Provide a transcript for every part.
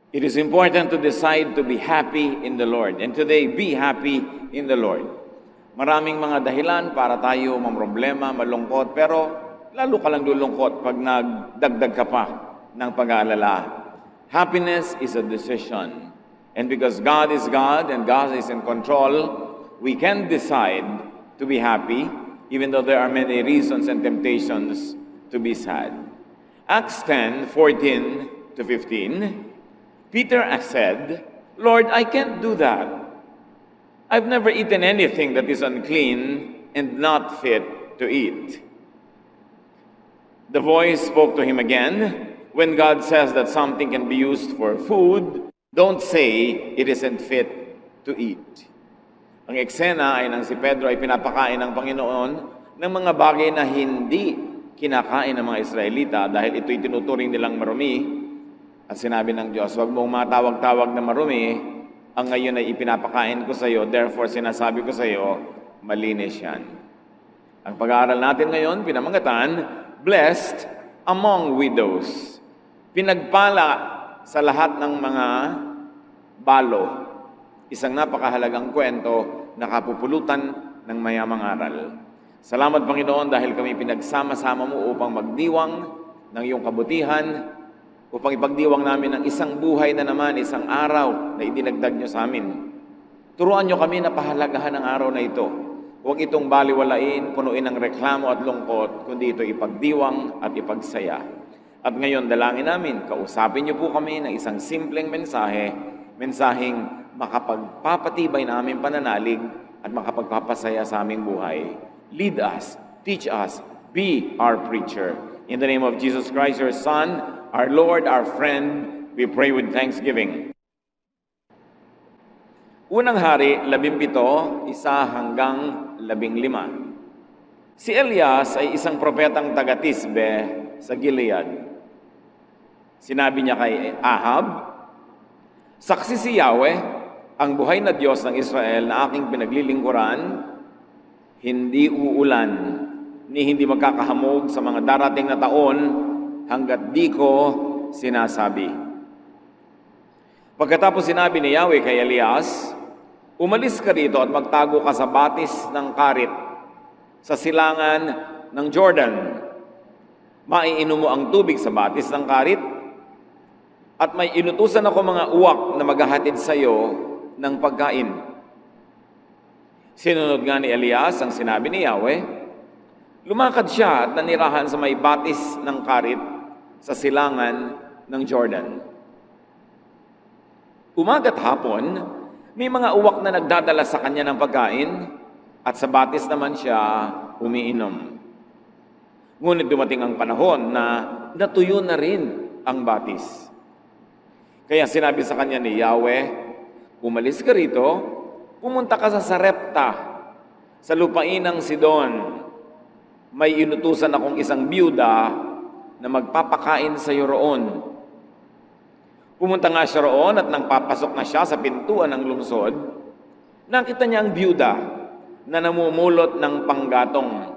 It is important to decide to be happy in the Lord. And today, be happy in the Lord. Maraming mga dahilan para tayo mamroblema, malungkot, pero lalo ka lang lulungkot pag nagdagdag ka pa ng pag-aalala. Happiness is a decision. And because God is God and God is in control, we can decide to be happy, even though there are many reasons and temptations to be sad. Acts 10:14-15, Peter said, "Lord, I can't do that. I've never eaten anything that is unclean and not fit to eat." The voice spoke to him again. When God says that something can be used for food, don't say it isn't fit to eat. Ang eksena ay nang si Pedro ay pinapakain ng Panginoon ng mga bagay na hindi kinakain ng mga Israelita dahil ito'y tinuturing nilang marumi. At sinabi ng Diyos, "Huwag mong matawag-tawag na marumi, ang ngayon ay ipinapakain ko sa iyo, therefore sinasabi ko sa iyo, malinis yan." Ang pag-aaral natin ngayon, pinamangatan, Blessed among widows. Pinagpala sa lahat ng mga balo. Isang napakahalagang kwento na kapupulutan ng mayamang aral. Salamat, Panginoon, dahil kami pinagsama-sama mo upang magdiwang ng iyong kabutihan, upang ipagdiwang namin ang isang buhay na naman, isang araw na idinagdag niyo sa amin. Turuan niyo kami na pahalagahan ang araw na ito. Huwag itong baliwalain, punuin ng reklamo at lungkot, kundi ito ipagdiwang at ipagsaya. At ngayon, dalangin namin, kausapin niyo po kami ng isang simpleng mensaheng makapagpapatibay na aming pananalig at makapagpapasaya sa aming buhay. Lead us, teach us, be our preacher. In the name of Jesus Christ, your Son, our Lord, our friend, we pray with thanksgiving. Unang Hari, 17, 1-15. Si Elias ay isang propetang taga-Tisbe sa Gilead. Sinabi niya kay Ahab, "Saksi si Yahweh, ang buhay na Diyos ng Israel na aking pinaglilingkuran, hindi uulan, ni hindi magkakahamog sa mga darating na taon hanggat di ko sinasabi." Pagkatapos sinabi ni Yahweh kay Elias, "Umalis ka rito at magtago ka sa batis ng Karit sa silangan ng Jordan. Maiinom mo ang tubig sa batis ng Karit at may inutusan ako mga uwak na maghahatid sa iyo ng pagkain." Sinunod nga ni Elias ang sinabi ni Yahweh. Lumakad siya at nanirahan sa may batis ng Karit sa silangan ng Jordan. Umaga't hapon, may mga uwak na nagdadala sa kanya ng pagkain at sa batis naman siya umiinom. Ngunit dumating ang panahon na natuyo na rin ang batis. Kaya sinabi sa kanya ni Yahweh, "Umalis ka rito, pumunta ka sa Sarepta, sa lupain ng Sidon. May inutusan akong isang biyuda na magpapakain sa iyo roon." Pumunta nga siya roon at nang papasok na siya sa pintuan ng lungsod, nakita niya ang biyuda na namumulot ng panggatong.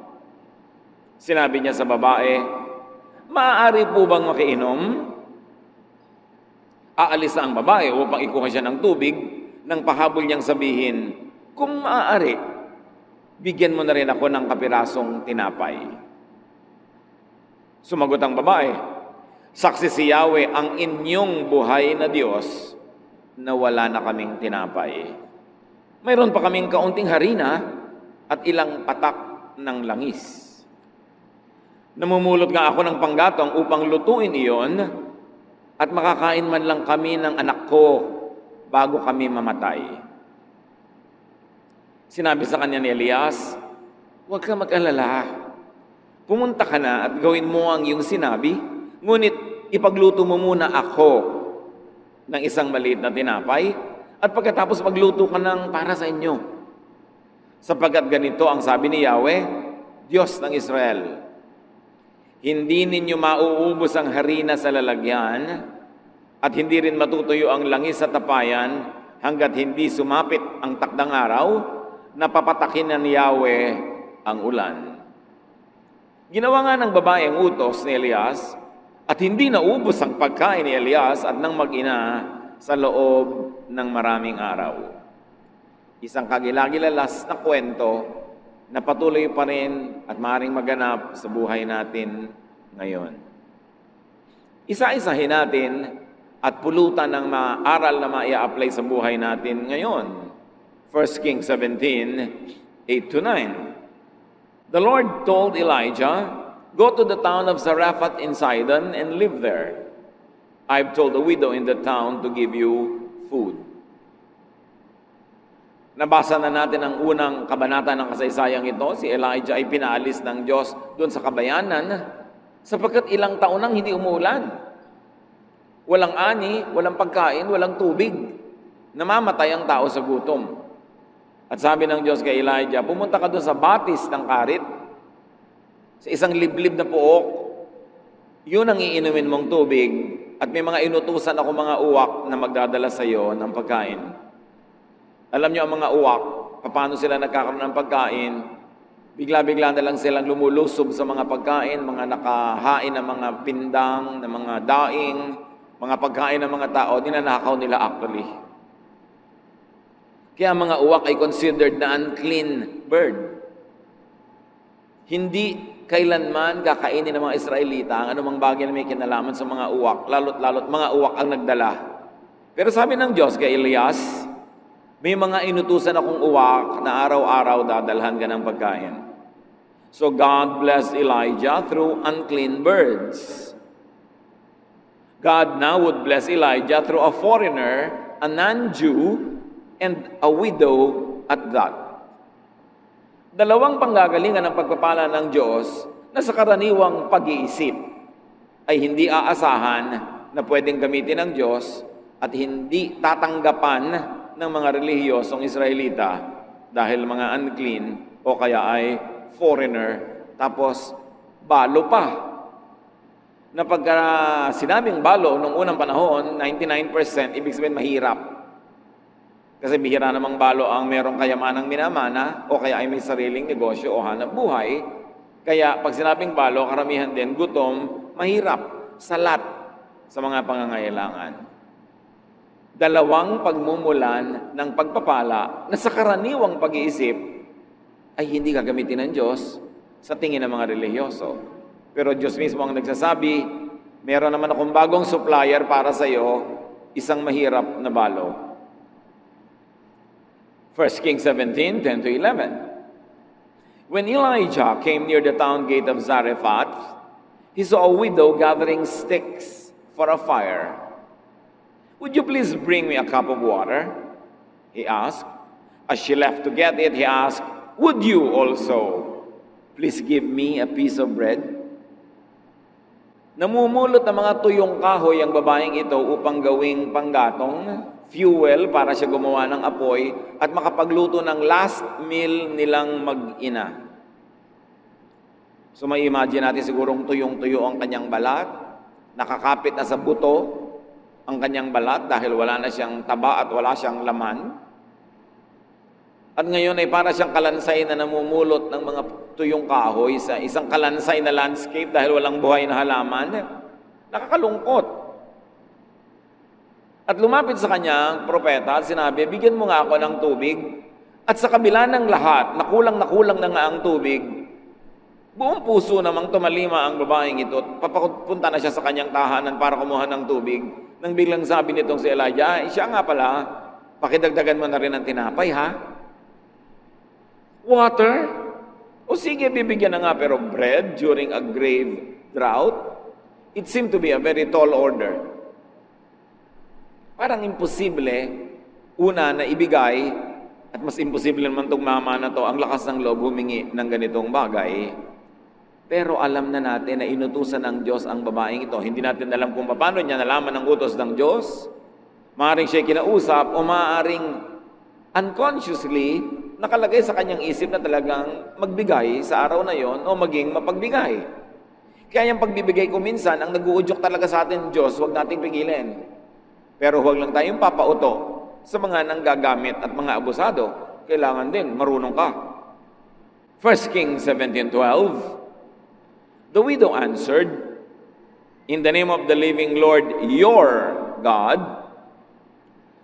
Sinabi niya sa babae, "Maaari po bang makiinom?" Aalis na ang babae upang ikuha siya ng tubig nang pahabol niyang sabihin, "Kung maaari, bigyan mo na rin ako ng kapirasong tinapay." Sumagot ang babae, "Saksi si Yahweh ang inyong buhay na Diyos na wala na kaming tinapay. Mayroon pa kaming kaunting harina at ilang patak ng langis. Namumulot nga ako ng panggatong upang lutuin iyon at makakain man lang kami ng anak ko bago kami mamatay." Sinabi sa kanya ni Elias, "Huwag ka mag-alala. Pumunta ka na at gawin mo ang iyong sinabi, ngunit ipagluto mo muna ako ng isang maliit na tinapay at pagkatapos magluto ka ng para sa inyo. Sapagkat ganito ang sabi ni Yahweh, Diyos ng Israel, hindi ninyo mauubos ang harina sa lalagyan at hindi rin matutuyo ang langis sa tapayan hanggat hindi sumapit ang takdang araw na papatakin na ni Yahweh ang ulan." Ginawa nga ng babae ang utos ni Elias at hindi naubos ang pagkain ni Elias at ng mag-ina sa loob ng maraming araw. Isang kagilagilalas na kwento na patuloy pa rin at maaaring maganap sa buhay natin ngayon. Isa-isahin natin at pulutan ng mga aral na maia-apply sa buhay natin ngayon. 1 Kings 17, 8-9. The Lord told Elijah, "Go to the town of Zarephath in Sidon and live there. I've told a widow in the town to give you food." Nabasa na natin ang unang kabanata ng kasaysayang ito. Si Elijah ay pinaalis ng Diyos doon sa kabayanan sapagkat ilang taon nang hindi umuulan. Walang ani, walang pagkain, walang tubig. Namamatay ang tao sa gutom. At sabi ng Diyos kay Elijah, pumunta ka doon sa batis ng karit, sa isang liblib na puok, yun ang iinumin mong tubig, at may mga inutusan ako mga uwak na magdadala sa iyo ng pagkain. Alam niyo ang mga uwak, paano sila nagkakaroon ng pagkain? Bigla-bigla na lang silang lumulusob sa mga pagkain, mga nakahain ng mga pindang, ng mga daing, mga pagkain ng mga tao, dinanakaw nila actually. Kaya mga uwak ay considered na unclean bird. Hindi kailanman kakainin ng mga Israelita ang anumang bagay na may kinalaman sa mga uwak, lalo't mga uwak ang nagdala. Pero sabi ng Diyos kay Elias, may mga inutusan akong uwak na araw-araw dadalhan ka ng pagkain. So God blessed Elijah through unclean birds. God now would bless Elijah through a foreigner, a non-Jew, and a widow at that. Dalawang panggagalingan ng pagpapala ng Diyos na sa karaniwang pag-iisip ay hindi aasahan na pwedeng gamitin ng Diyos at hindi tatanggapan ng mga relihiyosong Israelita dahil mga unclean o kaya ay foreigner, tapos balo pa. Na pagka sinabing balo nung unang panahon, 99%, ibig sabihin mahirap. Kasi bihira namang balo ang merong kayamanang minamana o kaya ay may sariling negosyo o hanap buhay. Kaya pag sinabing balo, karamihan din gutom, mahirap, salat sa mga pangangailangan. Dalawang pagmumulan ng pagpapala na sa karaniwang pag-iisip ay hindi gagamitin ng Diyos sa tingin ng mga relihiyoso. Pero Diyos mismo ang nagsasabi, meron naman akong bagong supplier para sa iyo, isang mahirap na balo. 1 Kings 17, 10-11. When Elijah came near the town gate of Zarephath, he saw a widow gathering sticks for a fire. "Would you please bring me a cup of water?" he asked. As she left to get it, he asked, "Would you also please give me a piece of bread?" Namumulot ng mga tuyong kahoy ang babaeng ito upang gawing panggatong, fuel para siya gumawa ng apoy at makapagluto ng last meal nilang mag-ina. So may imagine natin sigurong tuyong-tuyo ang kanyang balat, nakakapit na sa buto ang kanyang balat dahil wala na siyang taba at wala siyang laman. At ngayon ay para siyang kalansay na namumulot ng mga tuyong kahoy sa isang kalansay na landscape dahil walang buhay na halaman. Nakakalungkot. At lumapit sa kanya ang propeta at sinabi, "Bigyan mo nga ako ng tubig." At sa kabila ng lahat, nakulang na nga ang tubig, buong puso namang tumalima ang babaeng ito. Papapunta na siya sa kanyang tahanan para kumuha ng tubig. Nang biglang sabi nitong si Elijah, siya nga pala, pakidagdagan mo na rin ng tinapay, ha? Water? O sige, bibigyan na nga, pero bread during a grave drought? It seemed to be a very tall order. Parang imposible, una na ibigay, at mas imposible naman itong mama na to, ang lakas ng loob humingi ng ganitong bagay. Pero alam na natin na inutusan ng Diyos ang babaeng ito. Hindi natin alam kung paano niya nalaman ang utos ng Diyos. Maaaring siya kinausap o maaaring unconsciously nakalagay sa kanyang isip na talagang magbigay sa araw na yon o maging mapagbigay. Kaya yung pagbibigay ko minsan, ang nag-uudyok talaga sa atin, Diyos, huwag nating pigilin. Pero huwag lang tayong papauto sa mga nanggagamit at mga abusado. Kailangan din, marunong ka. 1 Kings 17:12. The widow answered, "In the name of the living Lord, your God,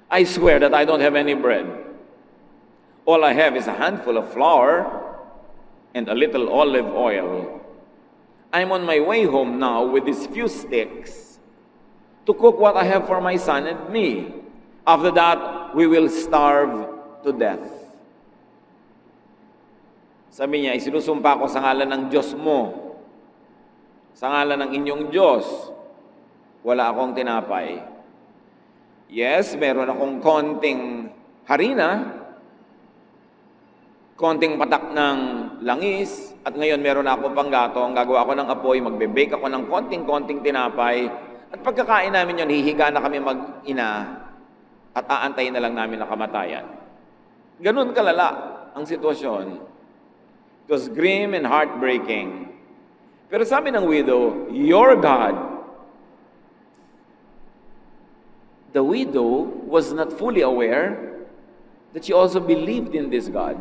I swear that I don't have any bread. All I have is a handful of flour and a little olive oil. I'm on my way home now with these few sticks to cook what I have for my son and me. After that, we will starve to death. Sabi niya, isinusumpa ko sa ngalan ng Diyos mo, sa ngalan ng inyong Diyos, wala akong tinapay. Yes, meron akong konting harina, konting patak ng langis, at ngayon meron ako pang gatong, gagawa ako ng apoy, magbe-bake ako ng konting-konting tinapay, at pagkakain namin yun, hihiga na kami mag-ina, at aantayin na lang namin ang kamatayan. Ganun kalala ang sitwasyon. It was grim and heartbreaking. Pero sabi ng widow, your God. The widow was not fully aware that she also believed in this God.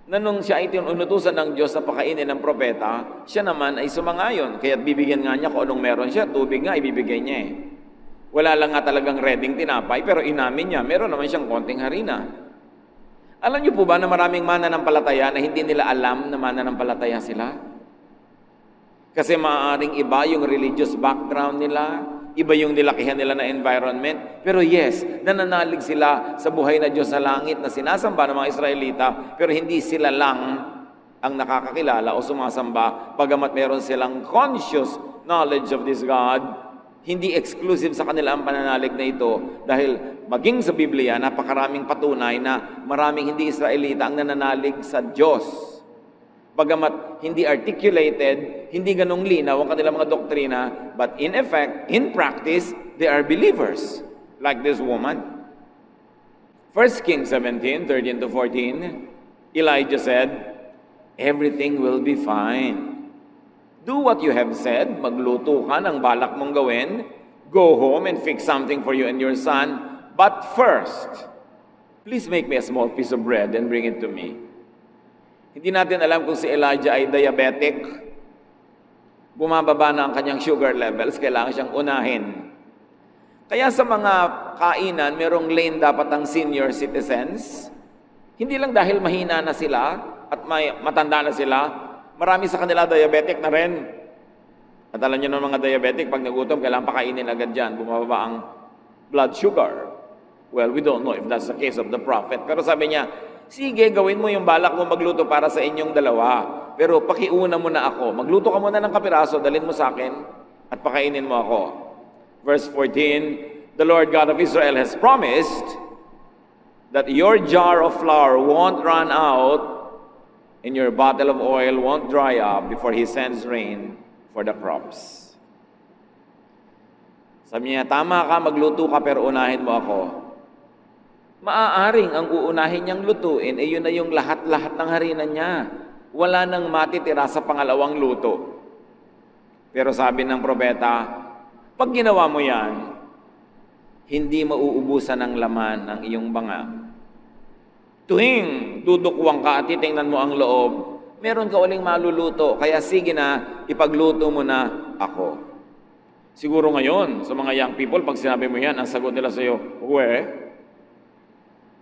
Na nung siya ay tinutusan ng Diyos na pakainin ng propeta, siya naman ay sumangayon. Kaya't bibigyan nga niya kung anong meron siya, tubig nga ibibigay niya eh. Wala lang nga talagang reading tinapay, pero inamin niya, meron naman siyang konting harina. Alam niyo po ba na maraming mananampalataya na hindi nila alam na mananampalataya sila? Kasi maaaring iba yung religious background nila, iba yung nilakihan nila na environment. Pero yes, nananalig sila sa buhay na Diyos sa langit na sinasamba ng mga Israelita, pero hindi sila lang ang nakakakilala o sumasamba, bagamat meron silang conscious knowledge of this God. Hindi exclusive sa kanila ang pananalig na ito dahil maging sa Biblia, napakaraming patunay na maraming hindi Israelita ang nananalig sa Diyos. Bagamat hindi articulated, hindi ganong linaw ang kanilang mga doktrina, but in effect, in practice, they are believers, like this woman. 1 Kings 17:13 to 14, Elijah said, everything will be fine. Do what you have said, magluto ka ng balak mong gawin, go home and fix something for you and your son, but first, please make me a small piece of bread and bring it to me. Hindi natin alam kung si Elijah ay diabetic, bumababa na ang kanyang sugar levels, kailangan siyang unahin. Kaya sa mga kainan, merong lane dapat ang senior citizens, hindi lang dahil mahina na sila at matanda na sila, marami sa kanila diabetic na rin. At alam niyo ng mga diabetic, pag nagutom, kailangan pakainin agad dyan. Bumababa ang blood sugar. Well, we don't know if that's the case of the prophet. Pero sabi niya, sige, gawin mo yung balak mo magluto para sa inyong dalawa. Pero pakiuna mo na ako. Magluto ka muna ng kapiraso, dalhin mo sa akin, at pakainin mo ako. Verse 14, the Lord God of Israel has promised that your jar of flour won't run out and your bottle of oil won't dry up before He sends rain for the crops. Sabi niya, tama ka, magluto ka, pero unahin mo ako. Maaaring ang uunahin niyang lutuin, yun na yung lahat-lahat ng harina niya. Wala nang matitira sa pangalawang luto. Pero sabi ng propeta, pag ginawa mo yan, hindi mauubusan ng laman ang iyong banga. Tuwing dudukwang ka at titingnan mo ang loob, meron ka uling maluluto, kaya sige na, ipagluto mo na ako. Siguro ngayon, sa mga young people, pag sinabi mo yan, ang sagot nila sa iyo,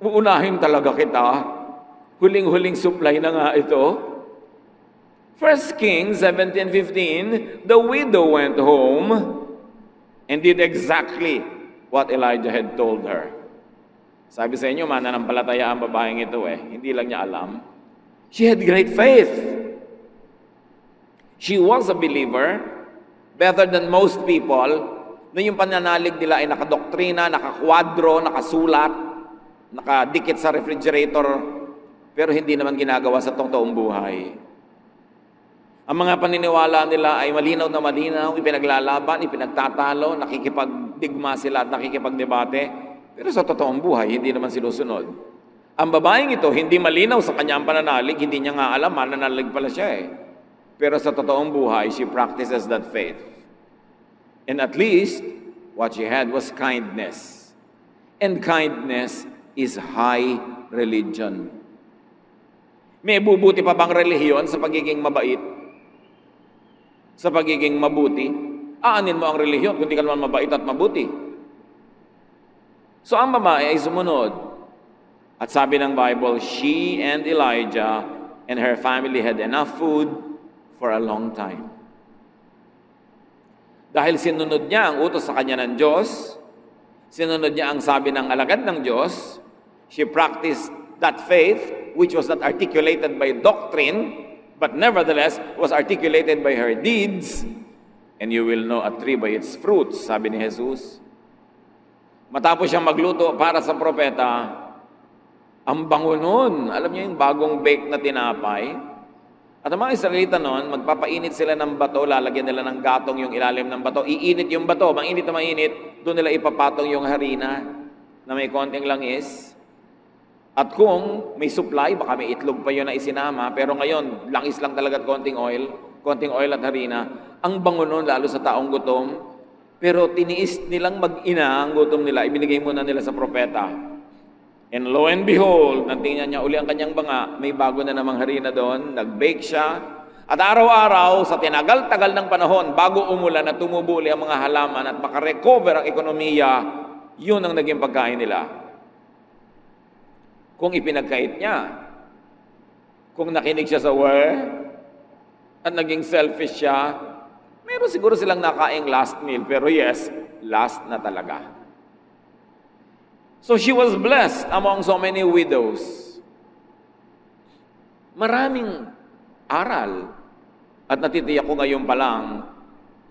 uunahin talaga kita. Huling-huling supply na nga ito. 1 Kings 17:15, the widow went home and did exactly what Elijah had told her. Sabi sa inyo, mananampalataya ang babaeng ito Hindi lang niya alam. She had great faith. She was a believer, better than most people, na yung pananalig nila ay nakadoktrina, nakakwadro, nakasulat, nakadikit sa refrigerator, pero hindi naman ginagawa sa totoong buhay. Ang mga paniniwala nila ay malinaw na malinaw, ipinaglalaban, ipinagtatalo, nakikipagdigma sila at nakikipagdebate, pero sa totoong buhay, hindi naman sinusunod. Ang babaeng ito, hindi malinaw sa kanyang pananalig, hindi niya nga alam, mananalig pala siya Pero sa totoong buhay, she practices that faith. And at least, what she had was kindness. And kindness is high religion. May bubuti pa bang relihiyon sa pagiging mabait? Sa pagiging mabuti? Aanin mo ang relihiyon kung di ka naman mabait at mabuti. So ang babae ay sumunod. At sabi ng Bible, she and Elijah and her family had enough food for a long time. Dahil sinunod niya ang utos sa kanya ng Diyos, sinunod niya ang sabi ng alagad ng Diyos, she practiced that faith which was not articulated by doctrine, but nevertheless was articulated by her deeds, and you will know a tree by its fruits, sabi ni Jesus. Matapos siyang magluto para sa propeta, ang bango nun. Alam niyo yung bagong bake na tinapay? At ang mga Israelita noon, magpapainit sila ng bato, lalagyan nila ng gatong yung ilalim ng bato, iinit yung bato, mainit na mainit, doon nila ipapatong yung harina na may konting langis. At kung may supply, baka may itlog pa yun na isinama, pero ngayon, langis lang talaga at konting oil at harina. Ang bango nun, lalo sa taong gutom, pero tiniis nilang mag-ina ang gutom nila, ibinigay muna nila sa propeta. And lo and behold, nang tingnan niya uli ang kanyang banga, may bago na namang harina doon, nag-bake siya. At araw-araw, sa tinagal-tagal ng panahon, bago umulan at tumubo uli ang mga halaman at makarecover ang ekonomiya, yun ang naging pagkain nila. Kung ipinagkait niya, kung nakinig siya sa word, at naging selfish siya, meron siguro silang nakaing last meal, pero yes, last na talaga. So she was blessed among so many widows. Maraming aral. At natitiyak ko ngayon pa lang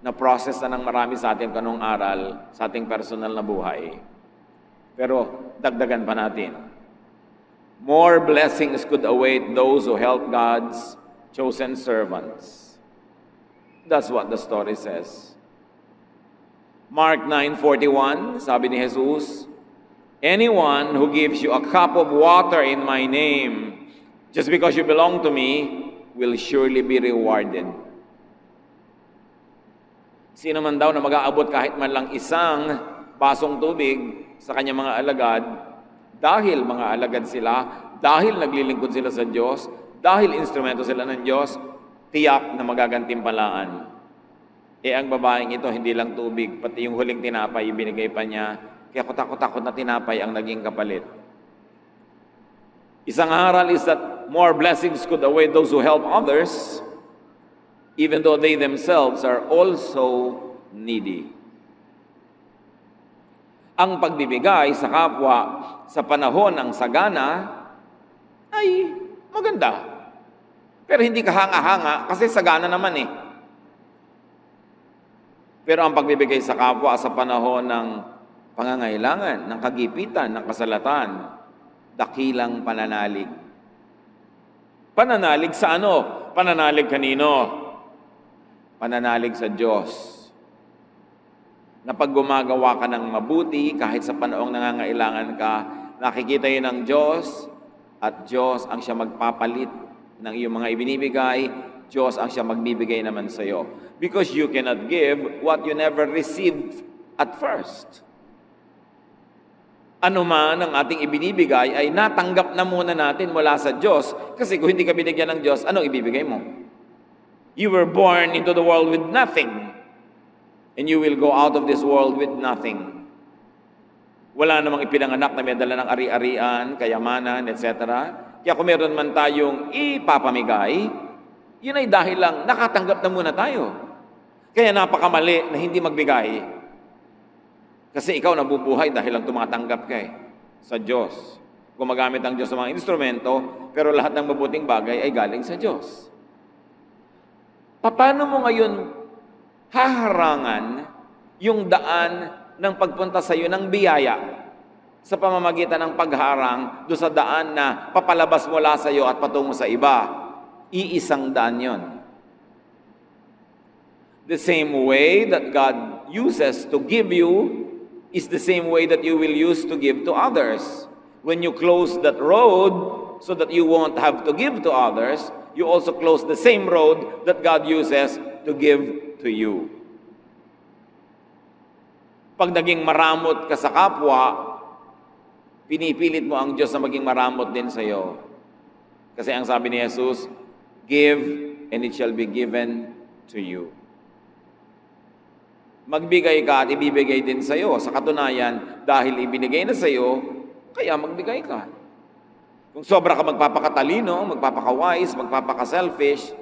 na process na ng marami sa atin kanong aral sa ating personal na buhay. Pero dagdagan pa natin. More blessings could await those who help God's chosen servants. That's what the story says. Mark 9:41, sabi ni Jesus, anyone who gives you a cup of water in my name, just because you belong to me, will surely be rewarded. Sino man daw na mag-aabot kahit man lang isang basong tubig sa kanyang mga alagad, dahil mga alagad sila, dahil naglilingkod sila sa Diyos, dahil instrumento sila ng Diyos, tiyak na magagantimpalaan. Ang babaeng ito, hindi lang tubig, pati yung huling tinapay, ibinigay pa niya. Kaya takot-takot na tinapay ang naging kapalit. Isang aral is that more blessings could await those who help others, even though they themselves are also needy. Ang pagbibigay sa kapwa sa panahon ng sagana ay maganda. Pero hindi ka hanga-hanga kasi sagana naman eh. Pero ang pagbibigay sa kapwa sa panahon ng pangangailangan, ng kagipitan, ng kasalatan, dakilang pananalig. Pananalig sa ano? Pananalig kanino? Pananalig sa Diyos. Na pag gumagawa ka ng mabuti, kahit sa panahong nangangailangan ka, nakikita yun ng Diyos, at Diyos ang siya magpapalit ng iyong mga ibinibigay, Diyos ang siya magbibigay naman sa iyo. Because you cannot give what you never received at first. Ano man ang ating ibinibigay ay natanggap na muna natin mula sa Diyos. Kasi kung hindi ka binigyan ng Diyos, anong ibibigay mo? You were born into the world with nothing. And you will go out of this world with nothing. Wala namang ipinanganak na may dala ng ari-arian, kayamanan, etc. Kaya kung meron man tayong ipapamigay, yun ay dahil lang nakatanggap na muna tayo. Kaya napakamali na hindi magbigay. Kasi ikaw nabubuhay dahil lang tumatanggap ka sa Diyos. Gumagamit ang Diyos sa mga instrumento, pero lahat ng mabuting bagay ay galing sa Diyos. Paano mo ngayon haharangan yung daan ng pagpunta sa iyo ng biyaya sa pamamagitan ng pagharang doon sa daan na papalabas mula sa iyo at patungo sa iba? Iisang daan yon. The same way that God uses to give you is the same way that you will use to give to others. When you close that road so that you won't have to give to others, you also close the same road that God uses to give to you. Pag naging maramot ka sa kapwa, pinipilit mo ang Diyos na maging maramot din sa iyo. Kasi ang sabi ni Jesus, give and it shall be given to you. Magbigay ka at ibibigay din sa'yo. Sa katunayan, dahil ibinigay na sa'yo, kaya magbigay ka. Kung sobra ka magpapakatalino, magpapaka-wise, magpapaka-selfish,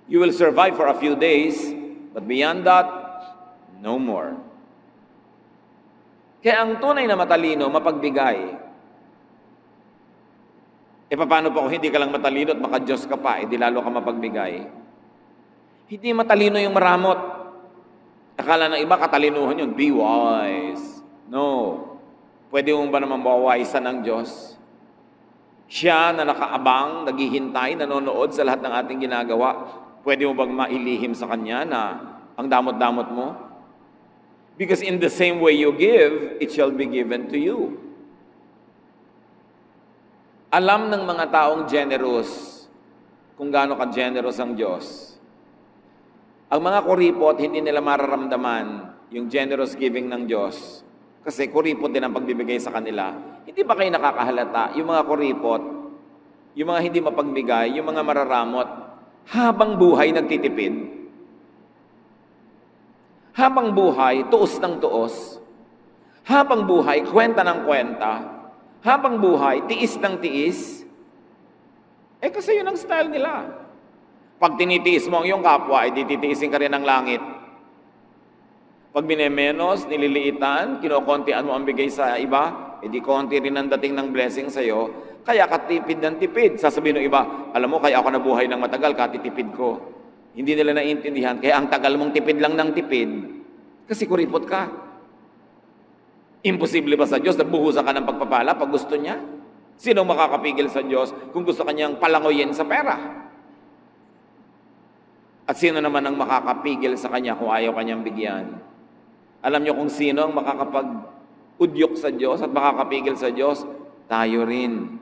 you will survive for a few days, but beyond that, no more. Kaya ang tunay na matalino, mapagbigay. E paano pa kung hindi ka lang matalino at maka-Diyos ka pa, di lalo ka mapagbigay? Hindi matalino yung maramot. Akala ng iba, katalinuhan yun, be wise. No. Pwede mo ba naman mawawisan ng Diyos? Siya na nakaabang, naghihintay, nanonood sa lahat ng ating ginagawa, pwede mo bang mailihim sa Kanya na ang damot-damot mo? Because in the same way you give, it shall be given to you. Alam ng mga taong generous kung gaano ka-generous ang Diyos. Ang mga kuripot, hindi nila mararamdaman yung generous giving ng Diyos. Kasi kuripot din ang pagbibigay sa kanila. Hindi ba kayo nakakahalata? Yung mga kuripot, yung mga hindi mapagbigay, yung mga mararamot, habang buhay nagtitipid. Habang buhay, tuos ng tuos. Habang buhay, kwenta ng kwenta. Habang buhay, tiis ng tiis. Kasi yun ang style nila. Pag tinitiis mo ang iyong kapwa, titiisin ka rin ng langit. Pag binemenos, nililiitan, kinokontian mo ang bigay sa iba, di konti rin ang dating ng blessing sa'yo, kaya katipid ng tipid. Sasabihin ng iba, alam mo, kaya ako nabuhay ng matagal, katitipid ko. Hindi nila naiintindihan, kaya ang tagal mong tipid lang ng tipid, kasi kuripot ka. Imposible ba sa Diyos na buhusan ka ng pagpapala pag gusto niya? Sino makakapigil sa Diyos kung gusto kanyang palangoyin sa pera? At sino naman ang makakapigil sa Kanya kung ayaw Kanyang bigyan? Alam niyo kung sino ang makakapag-udyok sa Diyos at makakapigil sa Diyos? Tayo rin.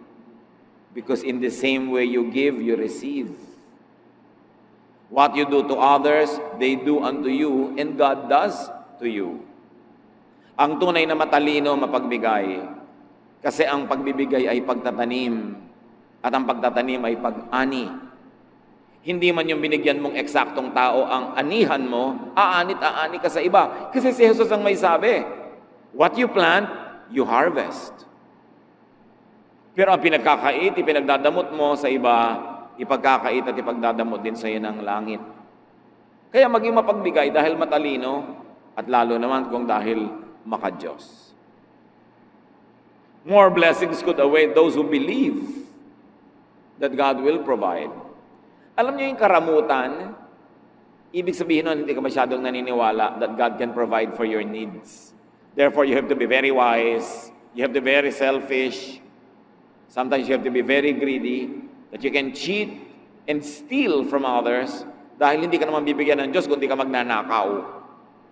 Because in the same way you give, you receive. What you do to others, they do unto you, and God does to you. Ang tunay na matalino, mapagbigay. Kasi ang pagbibigay ay pagtatanim. At ang pagtatanim ay pag-ani. Hindi man yung binigyan mong eksaktong tao ang anihan mo, aanit-aani ka sa iba. Kasi si Jesus ang may sabi, what you plant, you harvest. Pero ang pinagkakait, ipinagdadamot mo sa iba, ipagkakait at ipagdadamot din sa iyo ng langit. Kaya maging mapagbigay dahil matalino, at lalo naman kung dahil maka-Diyos. More blessings could await those who believe that God will provide. Alam niyo yung karamutan, ibig sabihin nun, hindi ka masyadong naniniwala that God can provide for your needs. Therefore, you have to be very wise, you have to be very selfish, sometimes you have to be very greedy, that you can cheat and steal from others dahil hindi ka naman bibigyan ng Diyos kung hindi ka magnanakaw.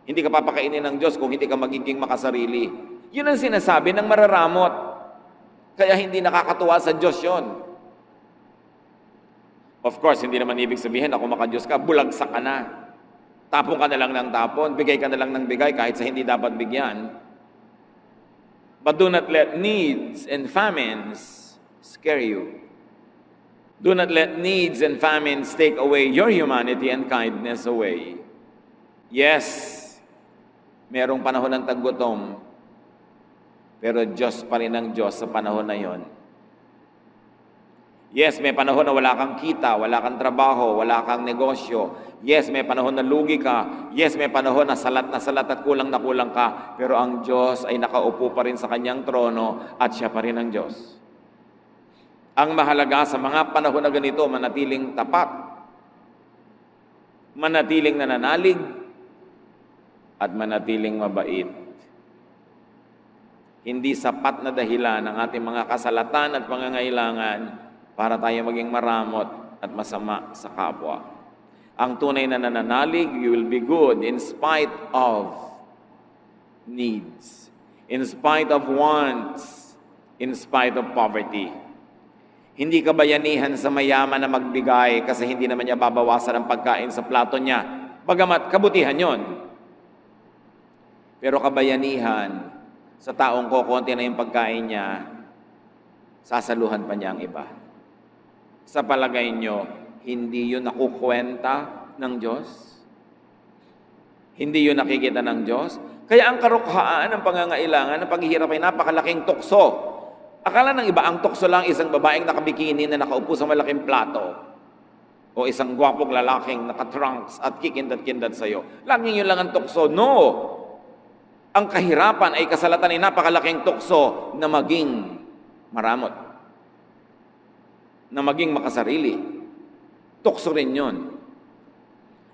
Hindi ka papakainin ng Diyos kung hindi ka magiging makasarili. Yun ang sinasabi ng mararamot. Kaya hindi nakakatuwa sa Diyos yun. Of course, hindi naman ibig sabihin na kung maka-Diyos ka, bulagsak ka na. Tapon ka na lang ng tapon, bigay ka na lang ng bigay kahit sa hindi dapat bigyan. But do not let needs and famines scare you. Do not let needs and famines take away your humanity and kindness away. Yes, merong panahon ng taggutom, pero Diyos pa rin ang Diyos sa panahon na yon. Yes, may panahon na wala kang kita, wala kang trabaho, wala kang negosyo. Yes, may panahon na lugi ka. Yes, may panahon na salat at kulang na kulang ka. Pero ang Diyos ay nakaupo pa rin sa kanyang trono at siya pa rin ang Diyos. Ang mahalaga sa mga panahon na ganito, manatiling tapat, manatiling nananalig, at manatiling mabait. Hindi sapat na dahilan ng ating mga kasalatan at pangangailangan para tayo maging maramot at masama sa kapwa. Ang tunay na nananalig, you will be good in spite of needs, in spite of wants, in spite of poverty. Hindi ka bayanihan sa mayaman na magbigay kasi hindi naman niya babawasan ang pagkain sa plato niya. Bagamat kabutihan yon. Pero kabayanihan, sa taong kokonti na yung pagkain niya, sasaluhan pa niya ang iba. Sa palagay nyo, hindi yun nakukwenta ng Diyos? Hindi yun nakikita ng Diyos. Kaya ang karukhaan ng pangangailangan ng paghihirap ay napakalaking tukso. Akala ng iba, ang tukso lang isang babaeng nakabikini na nakaupo sa malaking plato. O isang gwapong lalaking nakatrunks at kikindat-kindat sa'yo. Laging yun lang ang tukso. No! Ang kahirapan ay kasalatan ay napakalaking tukso na maging maramot. Na maging makasarili. Tukso rin yun.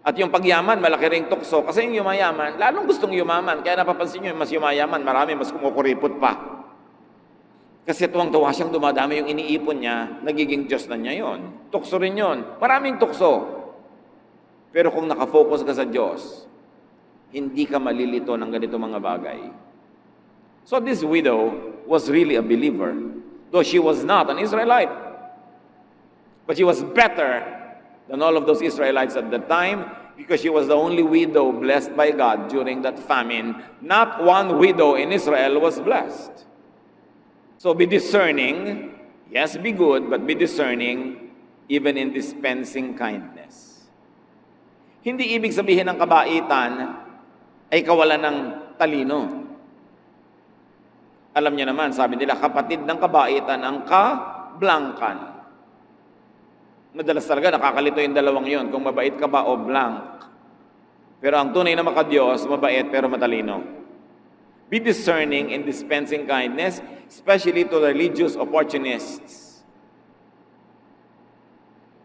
At yung pagyaman, malaki ring tukso. Kasi yung yumayaman, lalong gustong yumaman. Kaya napapansin nyo, mas yumayaman, marami, mas kumukuripot pa. Kasi tuwang-tuwa siyang dumadami yung iniipon niya, nagiging Diyos na niya yon. Tukso rin yon. Maraming tukso. Pero kung nakafocus ka sa Diyos, hindi ka malilito ng ganito mga bagay. So this widow was really a believer, though she was not an Israelite. But she was better than all of those Israelites at the time because she was the only widow blessed by God during that famine. Not one widow in Israel was blessed. So be discerning. Yes, be good, but be discerning even in dispensing kindness. Hindi ibig sabihin ng kabaitan ay kawalan ng talino. Alam niyo naman, sabi nila, kapatid ng kabaitan ang kablangkan. Madalas talaga nakakalito yung dalawang yon, kung mabait ka ba o blank. Pero ang tunay na makadiyos, mabait pero matalino. Be discerning in dispensing kindness, especially to religious opportunists.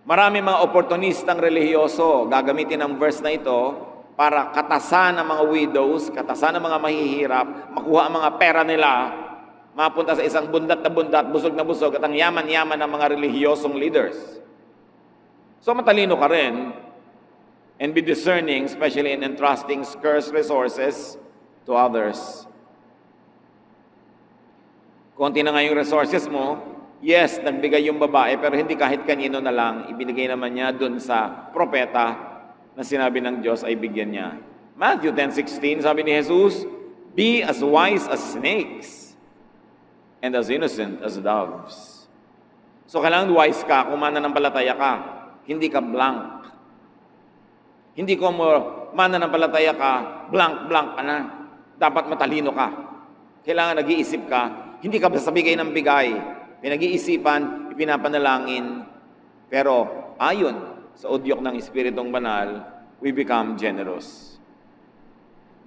Marami mga oportunistang relihiyoso, gagamitin ang verse na ito para katasan ng mga widows, katasan ng mga mahihirap, makuha ang mga pera nila, mapunta sa isang bundat na bundat, busog na busog, at ang yaman-yaman ng mga relihiyosong leaders. So matalino ka rin, and be discerning, especially in entrusting scarce resources to others. Konti na nga yung resources mo, yes, nagbigay yung babae, pero hindi kahit kanino na lang, ibinigay naman niya dun sa propeta na sinabi ng Diyos ay bigyan niya. Matthew 10:16, sabi ni Jesus, be as wise as snakes and as innocent as doves. So kailangan wise ka kung mananampalataya ka. Hindi ka blank. Hindi ko mo mananampalataya ka, blank ka na. Dapat matalino ka. Kailangan nag-iisip ka. Hindi ka basta bigay ng bigay. Pinag-iisipan, ipinapanalangin. Pero ayon sa udyok ng Espiritong Banal, we become generous.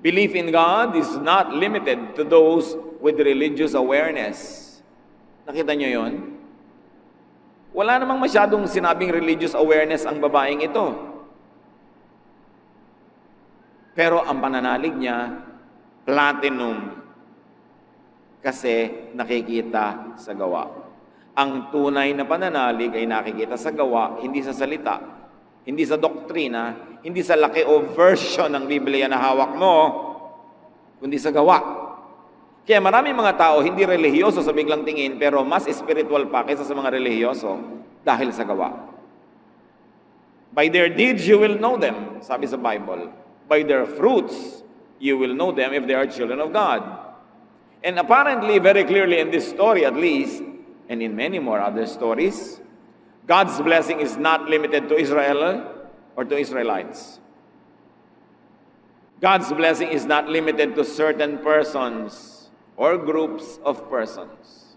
Belief in God is not limited to those with religious awareness. Nakita niyo yon? Wala namang masyadong sinabing religious awareness ang babaeng ito. Pero ang pananalig niya, platinum. Kasi nakikita sa gawa. Ang tunay na pananalig ay nakikita sa gawa, hindi sa salita, hindi sa doktrina, hindi sa laki o version ng Biblia na hawak mo, kundi sa gawa. Kaya maraming mga tao hindi relihiyoso sa biglang tingin, pero mas spiritual pa kaysa sa mga relihiyoso dahil sa gawa. By their deeds you will know them, sabi sa Bible. By their fruits you will know them if they are children of God. And apparently, very clearly in this story at least, and in many more other stories, God's blessing is not limited to Israel or to Israelites. God's blessing is not limited to certain persons or groups of persons.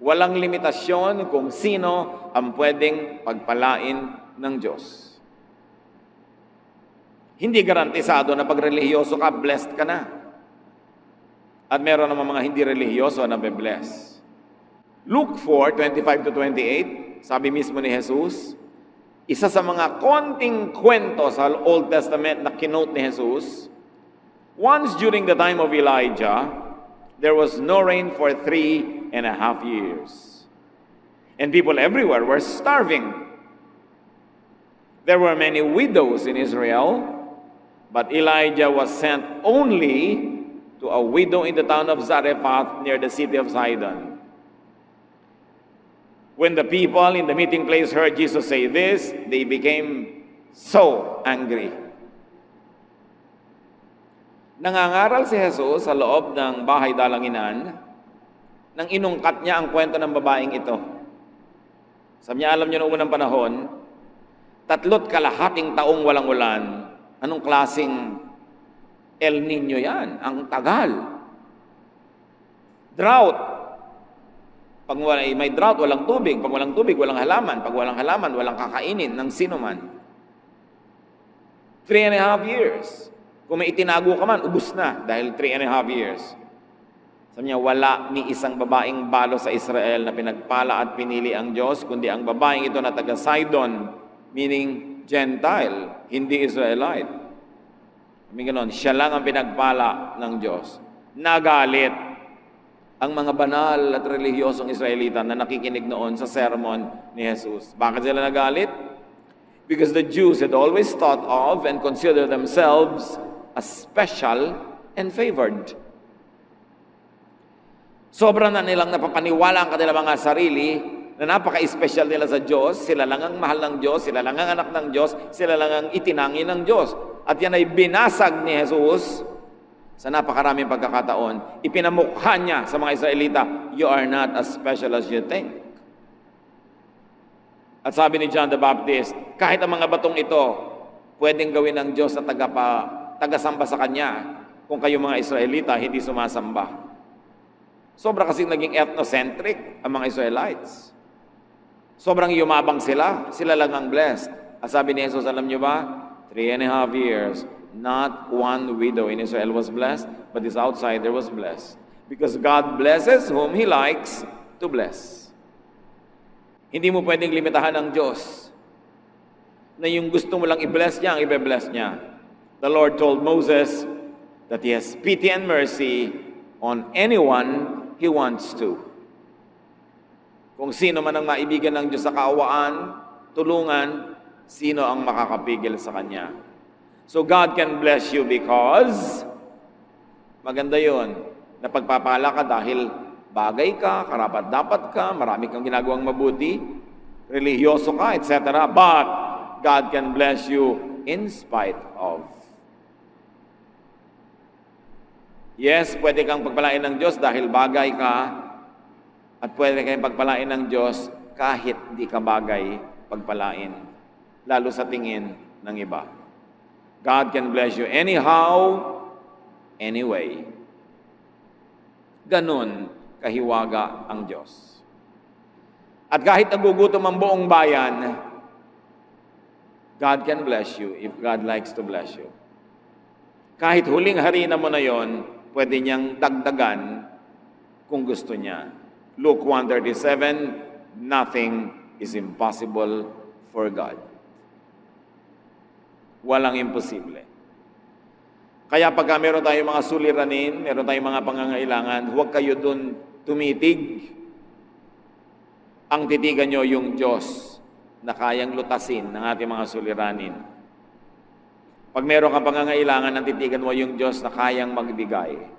Walang limitasyon kung sino ang pwedeng pagpalain ng Diyos. Hindi garantisado na pag relihiyoso ka, blessed ka na. At meron naman mga hindi relihiyoso na be-bless. Luke 4:25-28, sabi mismo ni Jesus, isa sa mga konting kwento sa Old Testament na kinote ni Jesus, once during the time of Elijah, there was no rain for 3.5 years. And people everywhere were starving. There were many widows in Israel, but Elijah was sent only to a widow in the town of Zarephath near the city of Sidon. When the people in the meeting place heard Jesus say this, they became so angry. Nangangaral si Jesus sa loob ng bahay dalanginan nang inungkat niya ang kwento ng babaeng ito. Sabi niya, alam niyo noong unang panahon, 3 kalahating taong walang ulan, Anong klaseng El Nino yan? Ang tagal. Drought. Pag may drought, walang tubig. Pag walang tubig, walang halaman. Pag walang halaman, walang kakainin ng sino man. 3.5 years. Kung may itinago ka man, ubus na dahil 3.5 years. Sabi niya, wala ni isang babaeng balo sa Israel na pinagpala at pinili ang Diyos, kundi ang babaeng ito na taga Sidon, meaning Gentile, hindi Israelite. Sabi ganoon, siya lang ang pinagpala ng Diyos. Nagalit ang mga banal at relihiyosong Israelita na nakikinig noon sa sermon ni Jesus. Bakit sila nagalit? Because the Jews had always thought of and considered themselves as special and favored. Sobra na nilang napapaniwala ang kanilang mga sarili na napaka-special nila sa Diyos, sila lang ang mahal ng Diyos, sila lang ang anak ng Diyos, sila lang ang itinangin ng Diyos. At yan ay binasag ni Jesus sa napakaraming pagkakataon. Ipinamukha niya sa mga Israelita, you are not as special as you think. At sabi ni John the Baptist, kahit ang mga batong ito, pwedeng gawin ng Diyos na tagasamba sa Kanya kung kayo mga Israelita hindi sumasamba. Sobra kasing naging ethnocentric ang mga Israelites. Sobrang yumabang sila. Sila lang ang blessed. At sabi ni Jesus, alam niyo ba? 3.5 years, not one widow in Israel was blessed, but this outsider was blessed. Because God blesses whom He likes to bless. Hindi mo pwedeng limitahan ng Diyos na yung gusto mo lang i-bless niya, ang i-bless niya. The Lord told Moses that He has pity and mercy on anyone He wants to. Kung sino man ang maibigan ng Diyos sa kaawaan, tulungan, sino ang makakapigil sa Kanya. So God can bless you because maganda yon. Napagpapala ka dahil bagay ka, karapat-dapat ka, marami kang ginagawang mabuti, religyoso ka, etc. But God can bless you in spite of. Yes, pwede kang pagpalain ng Diyos dahil bagay ka, at pwede kang pagpalain ng Diyos kahit di ka bagay pagpalain, lalo sa tingin ng iba. God can bless you anyhow, anyway. Ganun kahiwaga ang Diyos. At kahit nagugutom ang buong bayan, God can bless you if God likes to bless you. Kahit huling harina mo na yon, pwede niyang dagdagan kung gusto niya. Luke 1:37, nothing is impossible for God. Walang imposible. Kaya pagka meron tayong mga suliranin, meron tayong mga pangangailangan, huwag kayo dun tumitig. Ang titigan nyo yung Diyos na kayang lutasin ng ating mga suliranin. Pag meron kang pangangailangan, ang titigan mo yung Diyos na kayang magbigay.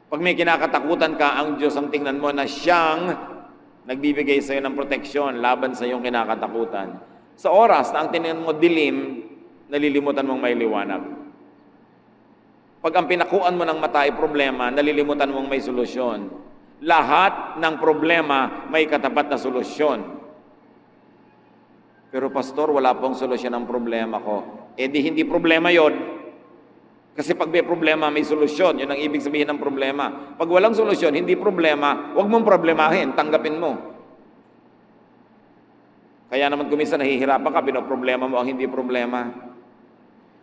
Pag may kinakatakutan ka, ang Diyos ang tingnan mo na siyang nagbibigay sa iyo ng proteksyon laban sa iyong kinakatakutan. Sa oras na ang tingnan mo dilim, nalilimutan mong may liwanag. Pag ang pinakuan mo ng mata ay problema, nalilimutan mong may solusyon. Lahat ng problema may katapat na solusyon. Pero pastor, wala pong solusyon ang problema ko. Eh di hindi problema yon. Kasi pag may problema, may solusyon. Yun ang ibig sabihin ng problema. Pag walang solusyon, hindi problema, huwag mong problemahin, tanggapin mo. Kaya naman kung minsan nahihirapan ka, pinoproblema mo ang hindi problema.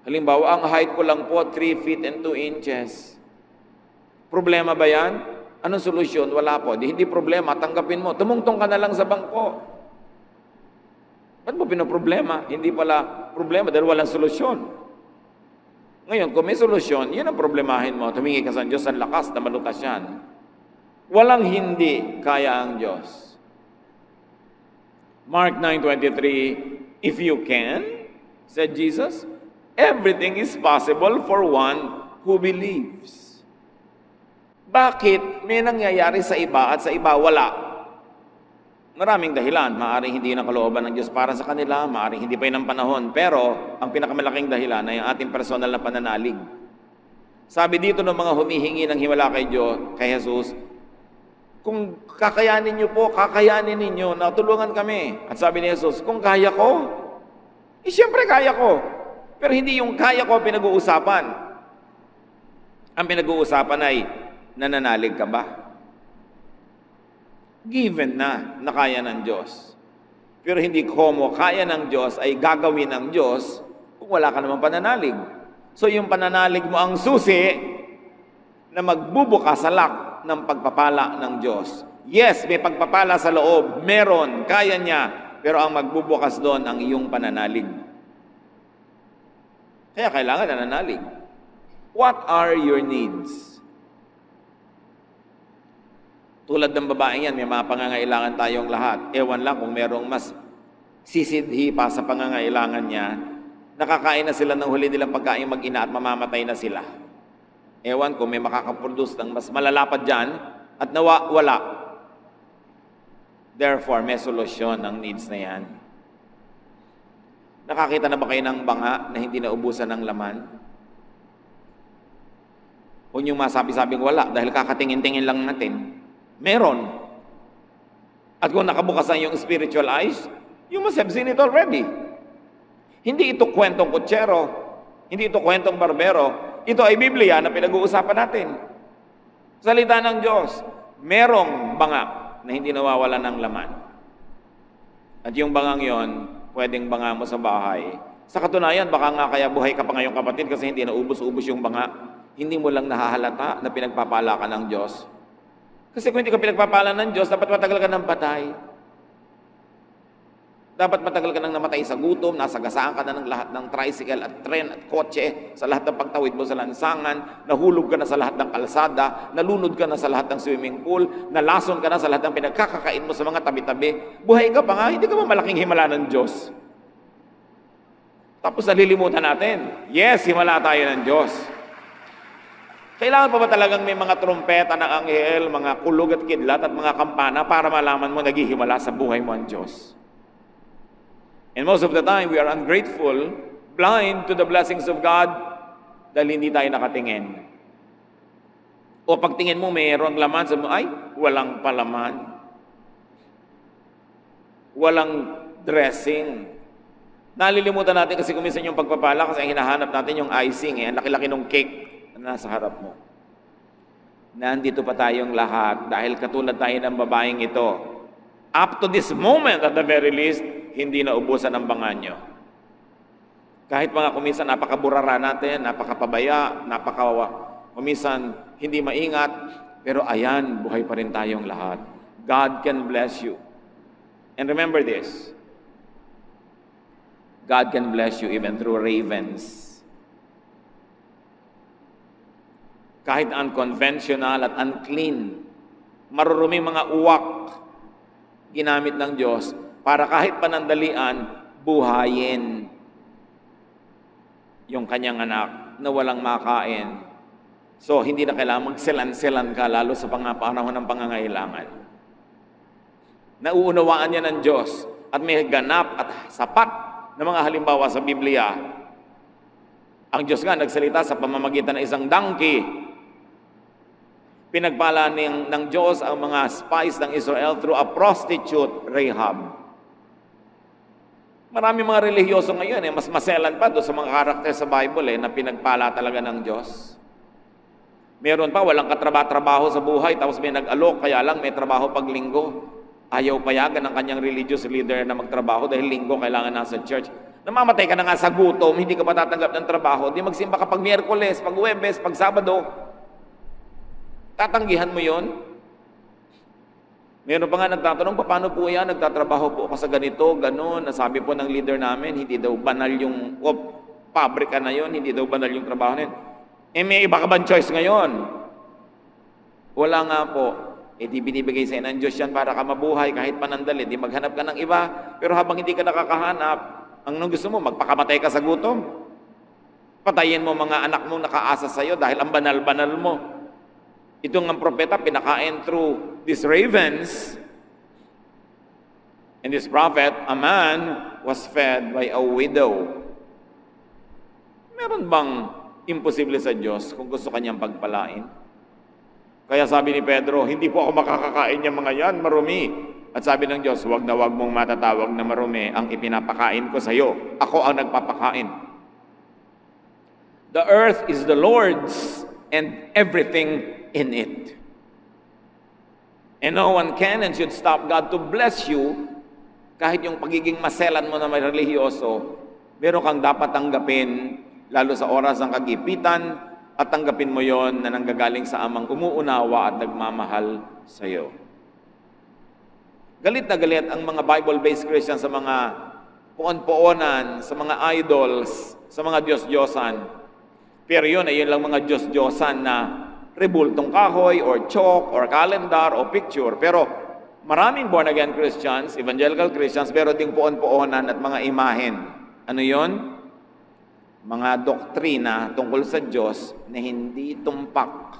Halimbawa, ang height ko lang po, 3 feet and 2 inches. Problema ba yan? Anong solusyon? Wala po. Di hindi problema, tanggapin mo. Tumungtong ka na lang sa bangko. Ba't mo pinoproblema? Hindi pala problema dahil walang solusyon. Ngayon, kung may solusyon, yun ang problemahin mo. Tumingi ka sa Diyos, ang lakas na malutas yan. Walang hindi kaya ang Diyos. Mark 9:23, if you can, said Jesus, everything is possible for one who believes. Bakit may nangyayari sa iba at sa iba wala? Maraming dahilan. Maaring hindi na kalooban ng Diyos para sa kanila, maaring hindi pa yun ang panahon. Pero, ang pinakamalaking dahilan ay ang ating personal na pananalig. Sabi dito ng mga humihingi ng himala kay Diyos, kay Jesus, kung kakayanin niyo po, kakayanin ninyo, natulungan kami. At sabi ni Jesus, kung kaya ko, siyempre kaya ko. Pero hindi yung kaya ko pinag-uusapan. Ang pinag-uusapan ay, nananalig ka ba? Given na kaya ng Diyos. Pero hindi kaya ng Diyos ay gagawin ng Diyos kung wala ka namang pananalig. So yung pananalig mo ang susi na magbubukas sa lock ng pagpapala ng Diyos. Yes, may pagpapala sa loob. Meron, kaya niya. Pero ang magbubukas doon ang iyong pananalig. Kaya kailangan nananalig. What are your needs? Tulad ng babaeng yan, may mga pangangailangan tayong lahat. Ewan lang kung merong mas sisidhi pa sa pangangailangan niya, nakakain na sila ng huli nilang pagkain mag-ina at mamamatay na sila. Ewan kung may makakaproduce ng mas malalapad dyan at wala. Therefore, may solusyon ng needs na yan. Nakakita na ba kayo ng banga na hindi naubusan ng laman? Huwag niyong masabi-sabing wala dahil kakatingin-tingin lang natin. Meron. At kung nakabukasan yung spiritual eyes, you must have seen it already. Hindi ito kwentong kutsero. Hindi ito kwentong barbero. Ito ay Biblia na pinag-uusapan natin. Salita ng Diyos. Merong banga na hindi nawawala ng laman. At yung bangang yon, pwedeng banga mo sa bahay. Sa katunayan, baka nga kaya buhay ka pa ngayong kapatid kasi hindi naubos-ubos yung banga. Hindi mo lang nahahalata na pinagpapala ka ng Diyos. Kasi kung hindi ka pinagpapala ng Diyos, dapat matagal ka ng patay. Dapat matagal ka nang namatay sa gutom, nasagasaan ka na ng lahat ng tricycle at tren at kotse, sa lahat ng pagtawid mo sa lansangan, nahulog ka na sa lahat ng kalsada, nalunod ka na sa lahat ng swimming pool, nalason ka na sa lahat ng pinagkakakain mo sa mga tabi-tabi. Buhay ka pa nga, hindi ka ba malaking himala ng Diyos? Tapos nalilimutan natin, yes, himala tayo ng Diyos. Kailangan pa ba talagang may mga trompeta ng anghel, mga kulog at kidlat at mga kampana para malaman mo naghihimala sa buhay mo ang Diyos? And most of the time, we are ungrateful, blind to the blessings of God dahil hindi tayo nakatingin. O pagtingin mo, mayroong laman, sabi mo, ay, walang palaman. Walang dressing. Nalilimutan natin kasi kuminsan yung pagpapala kasi ang hinahanap natin yung icing, ang laki-laki ng cake na nasa harap mo. Nandito pa tayong lahat dahil katulad tayo ng babaeng ito. Up to this moment, at the very least, hindi na ubusan ang banga nyo. Kahit mga kuminsan napakaburara natin, napakapabaya, kuminsan hindi maingat, pero ayan, buhay pa rin tayong lahat. God can bless you. And remember this, God can bless you even through ravens. Kahit unconventional at unclean, maruruming mga uwak, ginamit ng Diyos para kahit panandalian, buhayin yung kanyang anak na walang makain. So, hindi na kailangan magselan-selan ka, lalo sa panahon ng pangangailangan. Nauunawaan niya ng Diyos at may ganap at sapat na mga halimbawa sa Biblia. Ang Diyos nga nagsalita sa pamamagitan ng isang donkey. Pinagpala ng Diyos ang mga spies ng Israel through a prostitute, Rahab. Marami mga relihiyoso ngayon, mas maselan pa doon sa mga karakter sa Bible na pinagpala talaga ng Diyos. Meron pa, walang katrabaho sa buhay, tapos may nag-alok, kaya lang may trabaho pag linggo. Ayaw payagan ng kanyang religious leader na magtrabaho dahil linggo kailangan nasa church. Namamatay ka na nga sa gutom, hindi ka pa tatanggap ng trabaho, di magsimba ka pag Miyerkules, pag Huwebes, pag Sabado. Tatanggihan mo yon? Meron pa nga nagtatanong, paano po yan? Nagtatrabaho po ako sa ganito, ganun. Nasabi po ng leader namin, hindi daw banal yung pabrika na yon, hindi daw banal yung trabaho na yun. May iba ka bang choice ngayon? Wala nga po. Di binibigay sa'yo ng Diyos yan para ka mabuhay kahit panandali. Di maghanap ka ng iba. Pero habang hindi ka nakakahanap, ang gusto mo, magpakamatay ka sa gutom. Patayin mo mga anak mo nakaasa sa'yo dahil ang banal-banal mo. Itong ang propeta pinakain through these ravens. And this prophet, a man, was fed by a widow. Meron bang imposible sa Diyos kung gusto kanyang pagpalain? Kaya sabi ni Pedro, hindi po ako makakakain ng mga yan, marumi. At sabi ng Diyos, wag na wag mong matatawag na marumi ang ipinapakain ko sa iyo. Ako ang nagpapakain. The earth is the Lord's and everything in it. And no one can and should stop God to bless you. Kahit yung pagiging maselan mo na may relihiyoso, meron kang dapat tanggapin, lalo sa oras ng kagipitan, at tanggapin mo yon na nanggagaling sa amang umuunawa at nagmamahal sa iyo. Galit na galit ang mga Bible-based Christians sa mga puon-puonan, sa mga idols, sa mga Diyos-Diyosan. Pero yun ay yun lang mga Diyos-Diyosan na rebultong kahoy or chalk or calendar o picture. Pero maraming born-again Christians, evangelical Christians, pero ding puon-puonan at mga imahen. Ano yon? Mga doktrina tungkol sa Diyos na hindi tumpak.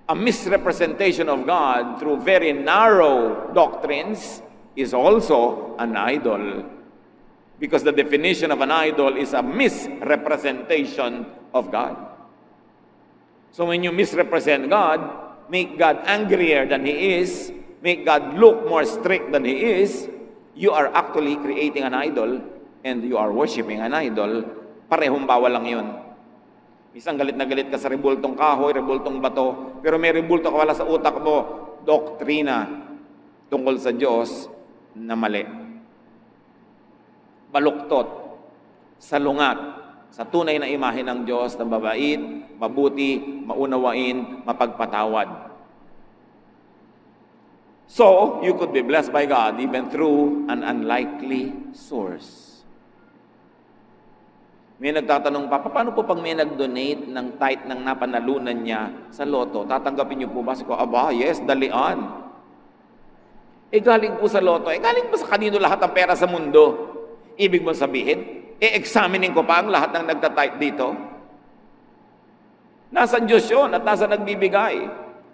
A misrepresentation of God through very narrow doctrines is also an idol. Because the definition of an idol is a misrepresentation of God. So when you misrepresent God, make God angrier than He is, make God look more strict than He is, you are actually creating an idol and you are worshiping an idol. Parehong bawal lang yun. Isang galit na galit ka sa rebultong kahoy, rebultong bato, pero may rebulto ka wala sa utak mo, doktrina tungkol sa Diyos na mali. Baluktot, salungat, sa tunay na imahe ng Diyos na mabait, mabuti, maunawain, mapagpatawad. So, you could be blessed by God even through an unlikely source. May nagtatanong pa, paano po pag may nag-donate ng tithe ng napanalunan niya sa loto, tatanggapin niyo po ba? Sabi ko, aba, yes, dalian. Galing po sa loto. Galing ba sa kanino lahat ang pera sa mundo? Ibig mo sabihin, examining ko pa ang lahat ng nagtatithe dito? Nasa Diyos yun at nasa nagbibigay.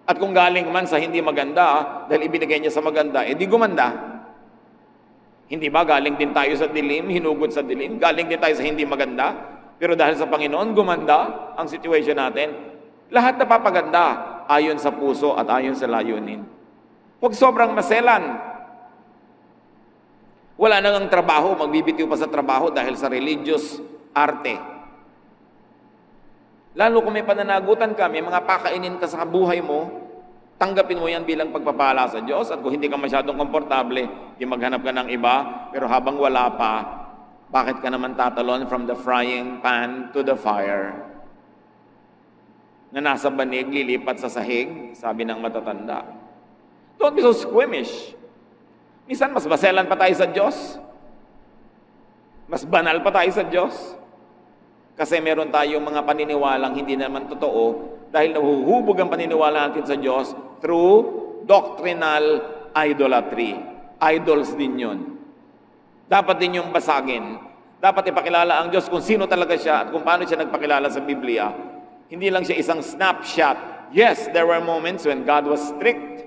At kung galing man sa hindi maganda, dahil ibinigay niya sa maganda, di gumanda. Hindi ba galing din tayo sa dilim, hinugod sa dilim? Galing din tayo sa hindi maganda? Pero dahil sa Panginoon, gumanda ang situation natin. Lahat napapaganda ayon sa puso at ayon sa layunin. Huwag sobrang maselan. Wala nang ang trabaho, magbibitiw pa sa trabaho dahil sa religious arte. Lalo kung may pananagutan ka, may mga pakainin ka sa buhay mo, tanggapin mo yan bilang pagpapala sa Diyos. At kung hindi ka masyadong komportable, di maghanap ka ng iba. Pero habang wala pa, bakit ka naman tatalon from the frying pan to the fire? Na nasa banig, lilipat sa sahig, sabi ng matatanda. Don't be so squeamish. Minsan, mas baselan pa tayo sa Diyos. Mas banal pa tayo sa Diyos. Kasi meron tayong mga paniniwalang hindi naman totoo dahil nahuhubog ang paniniwala natin sa Diyos through doctrinal idolatry. Idols din yun. Dapat din yung basagin. Dapat ipakilala ang Diyos kung sino talaga siya at kung paano siya nagpakilala sa Biblia. Hindi lang siya isang snapshot. Yes, there were moments when God was strict.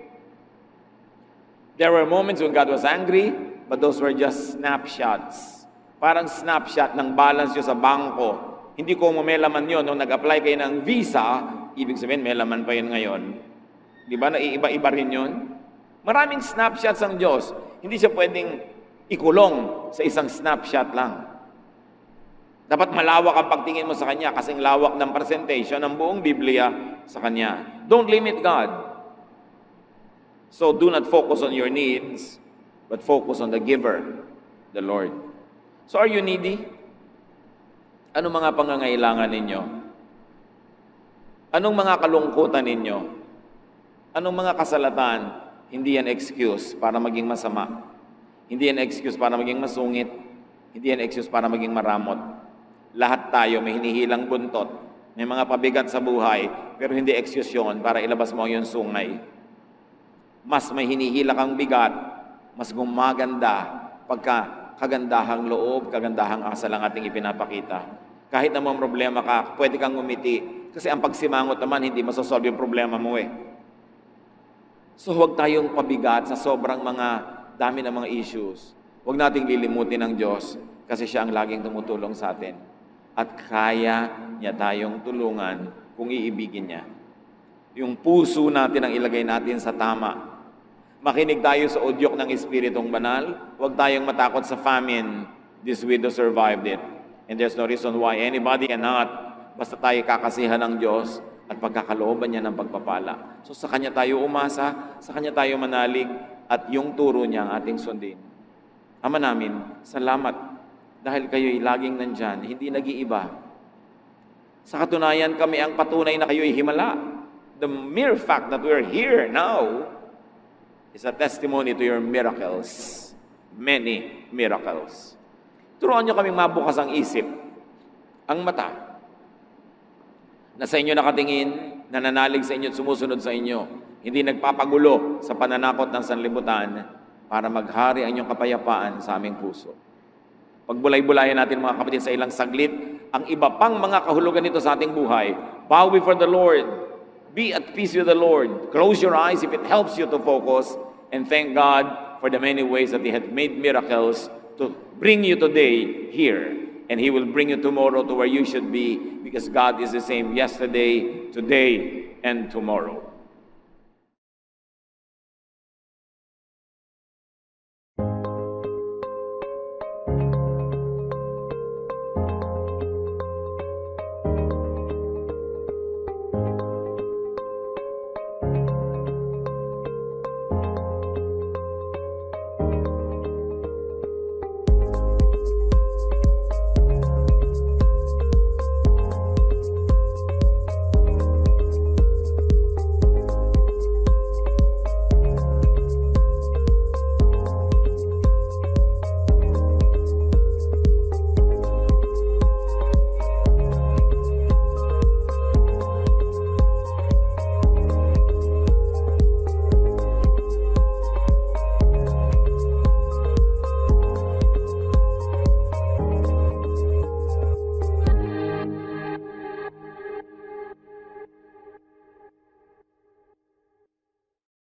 There were moments when God was angry, but those were just snapshots. Parang snapshot ng balance nyo sa bangko. Hindi ko may laman yun. Nung nag-apply kayo ng visa, ibig sabihin may laman pa yun ngayon. Di ba? Naiiba-iba rin yun. Maraming snapshots ang Diyos. Hindi siya pwedeng ikulong sa isang snapshot lang. Dapat malawak ang pagtingin mo sa Kanya kasing lawak ng presentation ng buong Biblia sa Kanya. Don't limit God. So do not focus on your needs, but focus on the giver, the Lord. So are you needy? Anong mga pangangailangan ninyo? Anong mga kalungkutan ninyo? Anong mga kasalatan? Hindi yan excuse para maging masama. Hindi yan excuse para maging masungit. Hindi yan excuse para maging maramot. Lahat tayo may hinihilang buntot. May mga pabigat sa buhay, pero hindi excuse yun para ilabas mo yung sungay. Mas may hinihila kang bigat, mas gumaganda pagka kagandahang loob, kagandahang asal ang ating ipinapakita. Kahit na may problema ka, pwede kang ngumiti. Kasi ang pagsimangot naman, hindi masosolve yung problema mo eh. So huwag tayong pabigat sa sobrang dami ng mga issues. Huwag nating lilimutin ng Diyos kasi siya ang laging tumutulong sa atin. At kaya niya tayong tulungan kung iibigin niya. Yung puso natin ang ilagay natin sa tama. Makinig tayo sa udyok ng Espiritong Banal. Huwag tayong matakot sa famine. This widow survived it. And there's no reason why anybody cannot, basta tayo kakasihan ng Diyos at pagkakalooban niya ng pagpapala. So sa Kanya tayo umasa, sa Kanya tayo manalig, at yung turo niya ang ating sundin. Ama namin, salamat dahil kayo'y laging nandyan, hindi nag-iiba. Sa katunayan, kami ang patunay na kayo'y himala. The mere fact that we're here now is a testimony to your miracles. Many miracles. Turuan niyo kaming mabukas ang isip, ang mata, na sa inyo nakatingin, nananalig sa inyo at sumusunod sa inyo, hindi nagpapagulo sa pananakot ng sanlibutan para maghari ang inyong kapayapaan sa aming puso. Pagbulay-bulayan natin mga kapatid sa ilang saglit, ang iba pang mga kahulugan nito sa ating buhay. Bow before the Lord. Be at peace with the Lord. Close your eyes if it helps you to focus, and thank God for the many ways that He had made miracles to bring you today here. And He will bring you tomorrow to where you should be, because God is the same yesterday, today, and tomorrow.